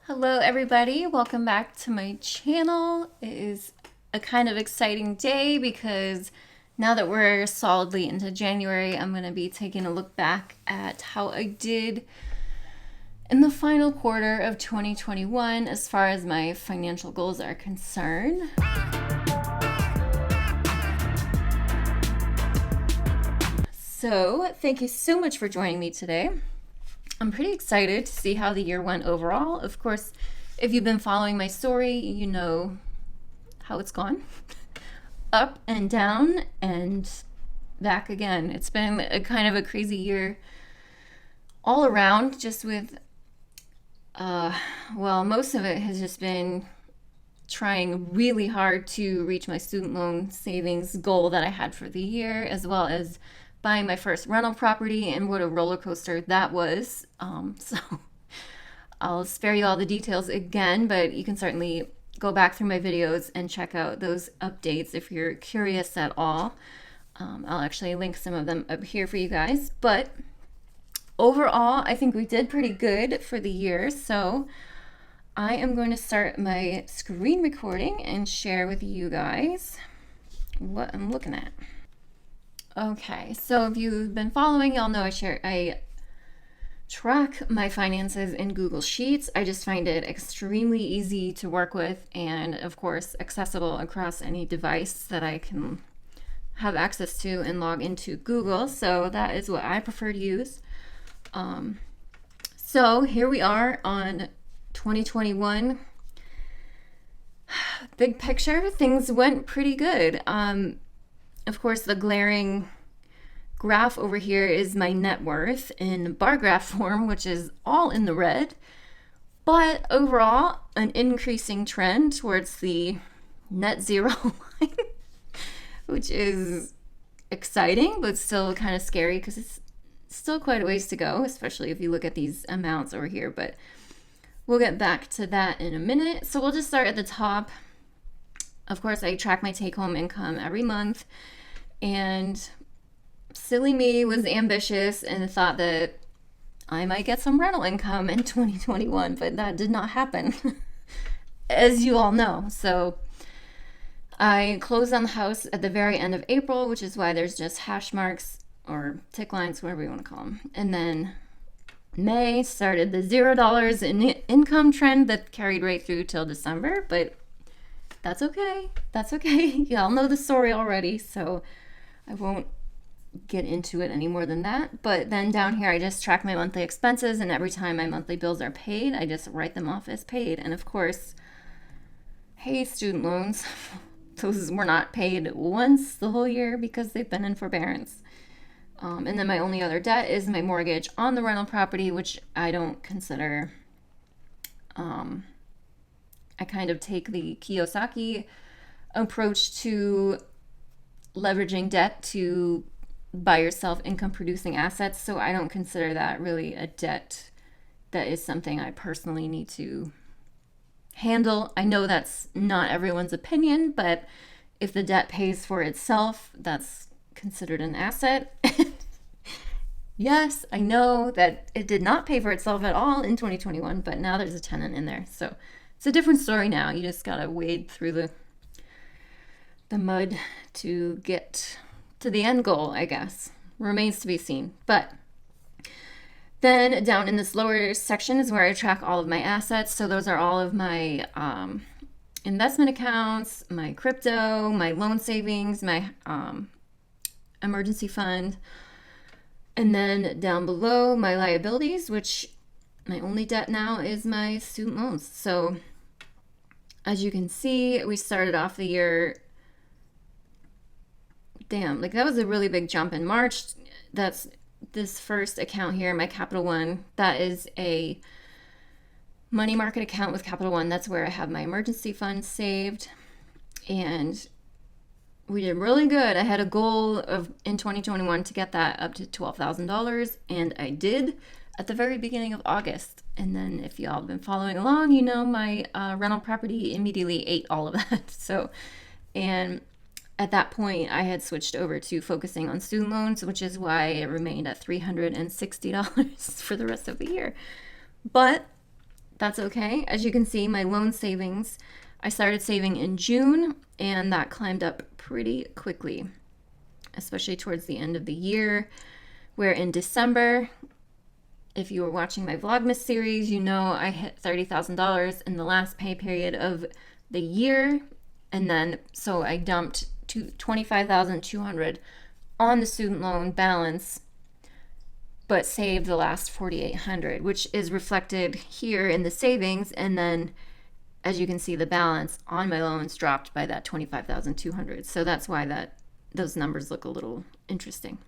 Hello everybody, welcome back to my channel. It is a kind of exciting day because now that we're solidly into January, I'm going to be taking a look back at how I did in the final quarter of 2021 as far as my financial goals are concerned. So thank you so much for joining me today. I'm pretty excited to see how the year went overall. Of course, if you've been following my story, you know how it's gone. Up and down and back again. It's been a kind of a crazy year all around, just with, most of it has just been trying really hard to reach my student loan savings goal that I had for the year, as well as buying my first rental property, and what a roller coaster that was. So I'll spare you all the details again, but you can certainly go back through my videos and check out those updates if you're curious at all. I'll actually link some of them up here for you guys. But overall, I think we did pretty good for the year. So I am going to start my screen recording and share with you guys what I'm looking at. Okay, so if you've been following, y'all know I track my finances in Google Sheets. I just find it extremely easy to work with and, of course, accessible across any device that I can have access to and log into Google. So that is what I prefer to use. So here we are on 2021. Big picture, things went pretty good. Of course, the glaring graph over here is my net worth in bar graph form, which is all in the red. But overall, an increasing trend towards the net zero line, which is exciting, but still kind of scary because it's still quite a ways to go, especially if you look at these amounts over here. But we'll get back to that in a minute. So we'll just start at the top. Of course, I track my take-home income every month, and silly me was ambitious and thought that I might get some rental income in 2021, but that did not happen, as you all know. So I closed on the house at the very end of April, which is why there's just hash marks or tick lines, whatever you want to call them. And then May started the $0 in income trend that carried right through till December, but that's okay. That's okay. Y'all know the story already, so I won't get into it any more than that. But then down here, I just track my monthly expenses, and every time my monthly bills are paid, I just write them off as paid. And of course, hey, student loans, those were not paid once the whole year because they've been in forbearance. And then my only other debt is my mortgage on the rental property, which I don't consider. I kind of take the Kiyosaki approach to leveraging debt to buy yourself income producing assets. So I don't consider that really a debt. That is something I personally need to handle. I know that's not everyone's opinion, but if the debt pays for itself, that's considered an asset. Yes, I know that it did not pay for itself at all in 2021, but now there's a tenant in there. So it's a different story now. You just gotta wade through the mud to get to the end goal, I guess. Remains to be seen. But then down in this lower section is where I track all of my assets. So those are all of my investment accounts, my crypto, my loan savings, my emergency fund. And then down below, my liabilities, which my only debt now is my student loans. So as you can see, we started off the year, like that was a really big jump in March. That's this first account here, my Capital One. That is a money market account with Capital One. That's where I have my emergency fund saved. And we did really good. I had a goal of in 2021 to get that up to $12,000, and I did at the very beginning of August. And then if y'all have been following along, you know my rental property immediately ate all of that. So, and at that point, I had switched over to focusing on student loans, which is why it remained at $360 for the rest of the year. But that's okay. As you can see, my loan savings, I started saving in June and that climbed up pretty quickly, especially towards the end of the year, where in December, if you were watching my Vlogmas series, you know I hit $30,000 in the last pay period of the year. And then, so I dumped to $25,200 on the student loan balance, but saved the last $4,800, which is reflected here in the savings. And then, as you can see, the balance on my loans dropped by that $25,200. So that's why those numbers look a little interesting.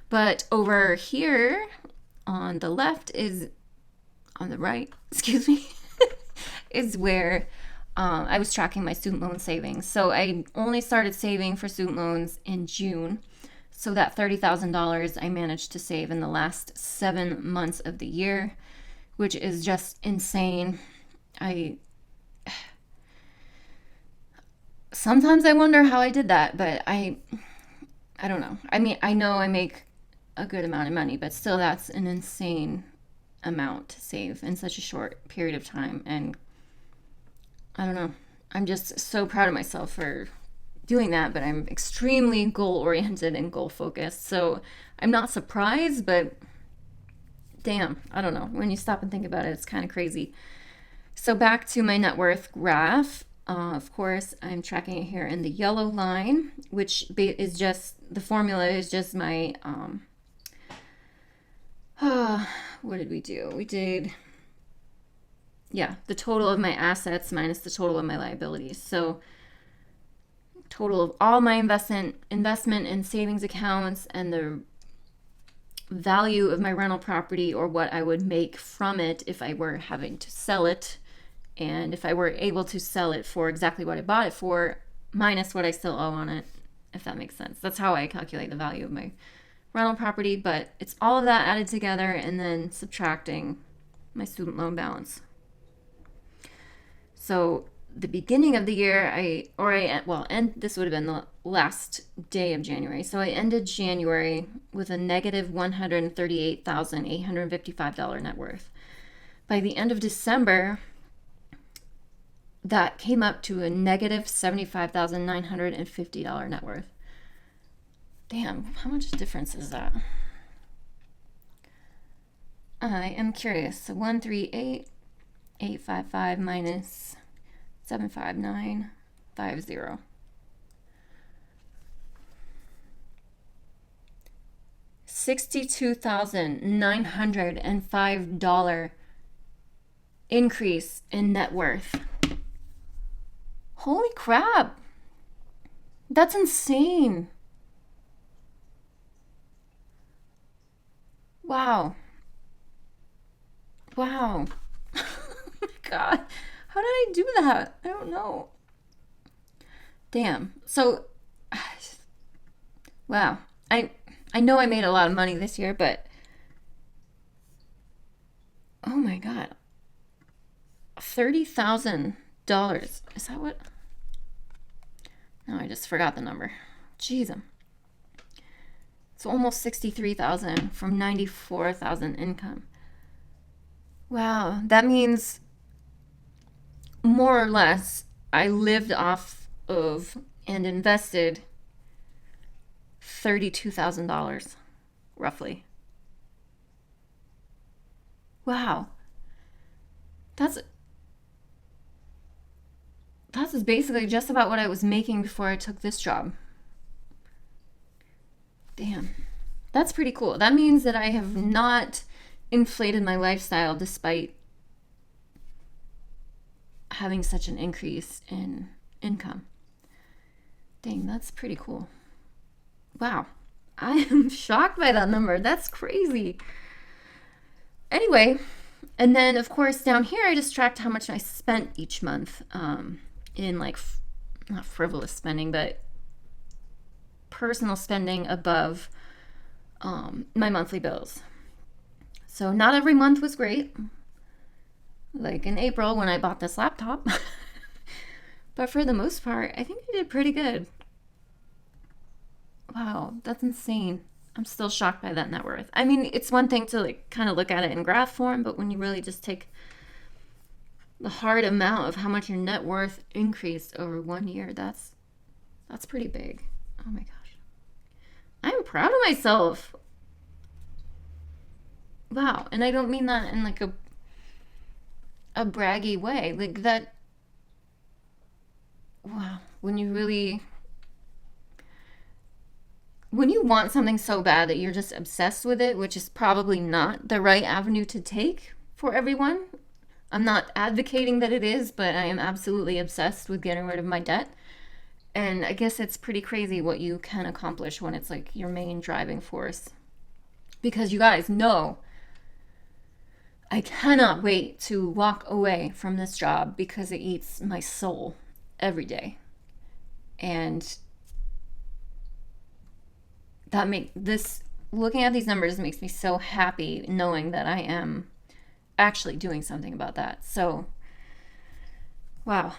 But over here on the left on the right, excuse me, is where I was tracking my student loan savings. So I only started saving for student loans in June. So that $30,000 I managed to save in the last 7 months of the year, which is just insane. Sometimes I wonder how I did that, but I don't know. I mean, I know I make a good amount of money, but still that's an insane amount to save in such a short period of time. And I don't know. I'm just so proud of myself for doing that, but I'm extremely goal-oriented and goal-focused. So I'm not surprised, but damn, I don't know. When you stop and think about it, it's kind of crazy. So back to my net worth graph. Of course, I'm tracking it here in the yellow line, which is just, the formula is just my, what did we do? We did, the total of my assets minus the total of my liabilities. So total of all my investment and savings accounts and the value of my rental property, or what I would make from it if I were having to sell it, and if I were able to sell it for exactly what I bought it for, minus what I still owe on it, if that makes sense. That's how I calculate the value of my rental property, but it's all of that added together and then subtracting my student loan balance. So the beginning of the year, this would have been the last day of January. So I ended January with a negative $138,855 net worth. By the end of December, that came up to a negative $75,950 net worth. Damn, how much difference is that? I am curious. So 138,855 minus 75950. $62,905 increase in net worth. Holy crap. That's insane. Wow. Oh my God. How did I do that? I don't know. Damn. So, wow. I know I made a lot of money this year, but oh my God. $30,000. Is that what? No, I just forgot the number. Jeez. So almost 63,000 from 94,000 income. Wow, that means more or less I lived off of and invested $32,000 roughly. Wow. That's basically just about what I was making before I took this job. Damn. That's pretty cool. That means that I have not inflated my lifestyle despite having such an increase in income. Dang, that's pretty cool. Wow. I am shocked by that number. That's crazy. Anyway, and then of course down here I just tracked how much I spent each month in like not frivolous spending, but personal spending above my monthly bills. So not every month was great. Like in April when I bought this laptop. But for the most part, I think I did pretty good. Wow, that's insane. I'm still shocked by that net worth. I mean, it's one thing to like kind of look at it in graph form, but when you really just take the hard amount of how much your net worth increased over 1 year. That's pretty big. Oh my gosh. I'm proud of myself. Wow. And I don't mean that in like a braggy way. Like that, wow. When you want something so bad that you're just obsessed with it, which is probably not the right avenue to take for everyone. I'm not advocating that it is, but I am absolutely obsessed with getting rid of my debt. And I guess it's pretty crazy what you can accomplish when it's like your main driving force. Because you guys know, I cannot wait to walk away from this job because it eats my soul every day. And looking at these numbers makes me so happy knowing that I am actually doing something about that. So, wow.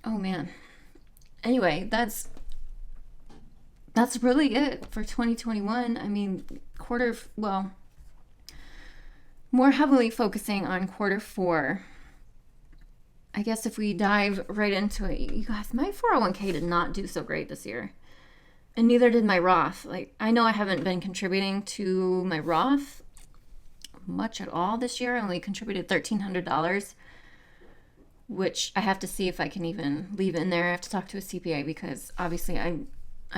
Oh man. Anyway, that's really it for 2021. I mean, more heavily focusing on quarter 4. I guess if we dive right into it, you guys, my 401k did not do so great this year. And neither did my Roth. Like, I know I haven't been contributing to my Roth much at all this year. I only contributed $1,300, which I have to see if I can even leave in there. I have to talk to a CPA because obviously I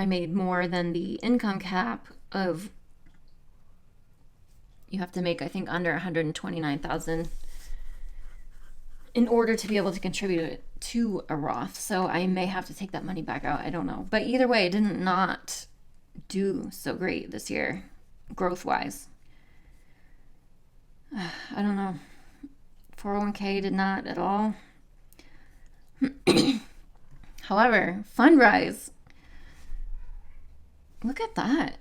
made more than the income cap of, you have to make, I think, under 129,000 in order to be able to contribute it to a Roth. So I may have to take that money back out. I don't know. But either way, it did not do so great this year, growth-wise. I don't know. 401k did not at all. However, FundRise, look at that.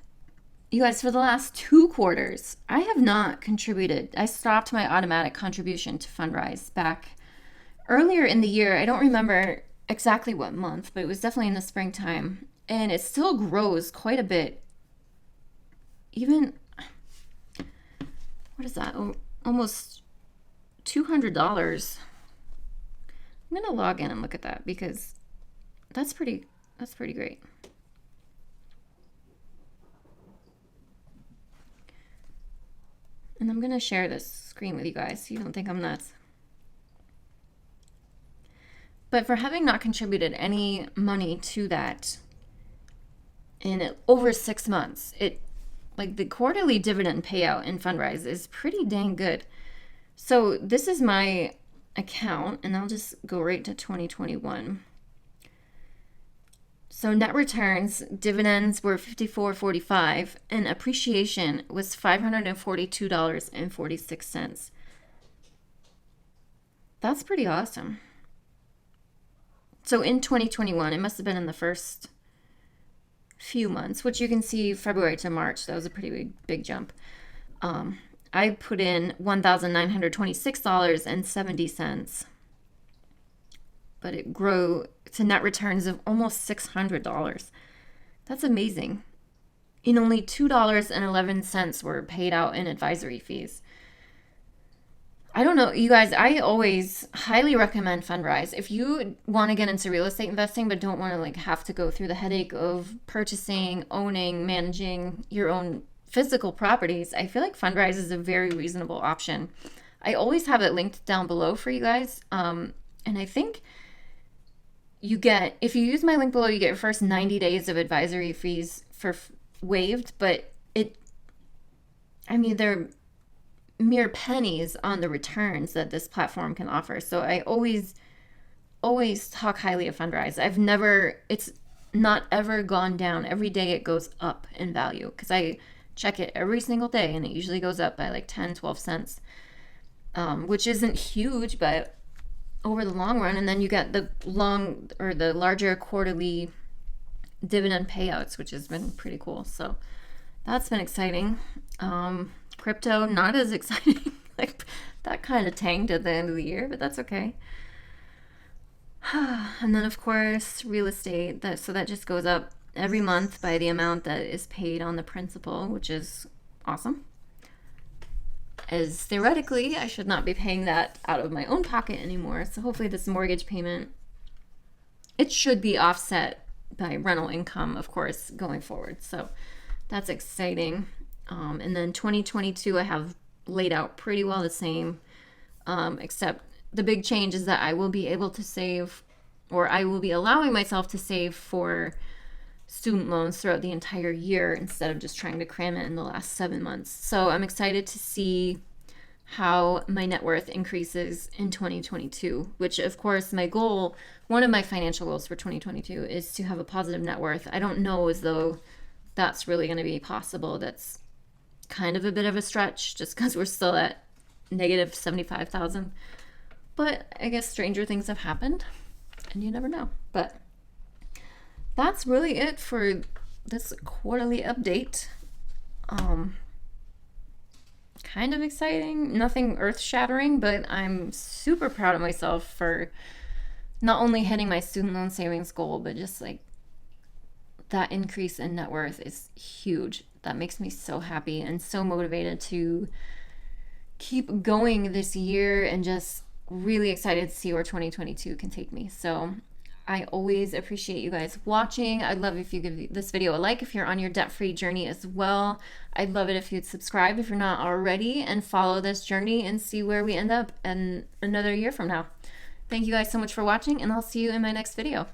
You guys, for the last 2 quarters, I have not contributed. I stopped my automatic contribution to FundRise back earlier in the year. I don't remember exactly what month, but it was definitely in the springtime. And it still grows quite a bit. Even, what is that? Oh, almost $200. I'm going to log in and look at that because that's pretty great. And I'm going to share this screen with you guys so you don't think I'm nuts. But for having not contributed any money to that in over 6 months, like the quarterly dividend payout in FundRise is pretty dang good. So this is my account, and I'll just go right to 2021. So net returns, dividends were $54.45, and appreciation was $542.46. That's pretty awesome. So in 2021, it must have been in the first few months, which you can see February to March. That was a pretty big jump. I put in $1,926.70, but it grew to net returns of almost $600. That's amazing. And only $2.11 were paid out in advisory fees. I don't know, you guys, I always highly recommend FundRise. If you want to get into real estate investing but don't want to like have to go through the headache of purchasing, owning, managing your own physical properties, I feel like FundRise is a very reasonable option. I always have it linked down below for you guys. And I think if you use my link below, you get your first 90 days of advisory fees for waived, but they're mere pennies on the returns that this platform can offer. So I always talk highly of FundRise. It's not ever gone down. Every day it goes up in value because I check it every single day and it usually goes up by like 10-12 cents, which isn't huge, but over the long run. And then you get the larger quarterly dividend payouts, which has been pretty cool. So that's been exciting. Crypto, not as exciting. Like that kind of tanked at the end of the year, but that's okay. And then of course, real estate, that just goes up every month by the amount that is paid on the principal, which is awesome. as theoretically I should not be paying that out of my own pocket anymore. So hopefully this mortgage payment, it should be offset by rental income, of course, going forward. So that's exciting. And then 2022 I have laid out pretty well the same, except the big change is that I will be able to save, or I will be allowing myself to save for student loans throughout the entire year instead of just trying to cram it in the last 7 months. So I'm excited to see how my net worth increases in 2022, which of course my goal, one of my financial goals for 2022 is to have a positive net worth. I don't know as though that's really going to be possible. That's kind of a bit of a stretch just because we're still at negative 75,000. But I guess stranger things have happened and you never know. But that's really it for this quarterly update. Kind of exciting, nothing earth-shattering, but I'm super proud of myself for not only hitting my student loan savings goal, but just like that increase in net worth is huge. That makes me so happy and so motivated to keep going this year, and just really excited to see where 2022 can take me. So I always appreciate you guys watching. I'd love if you give this video a like if you're on your debt-free journey as well. I'd love it if you'd subscribe if you're not already, and follow this journey and see where we end up in another year from now. Thank you guys so much for watching, and I'll see you in my next video.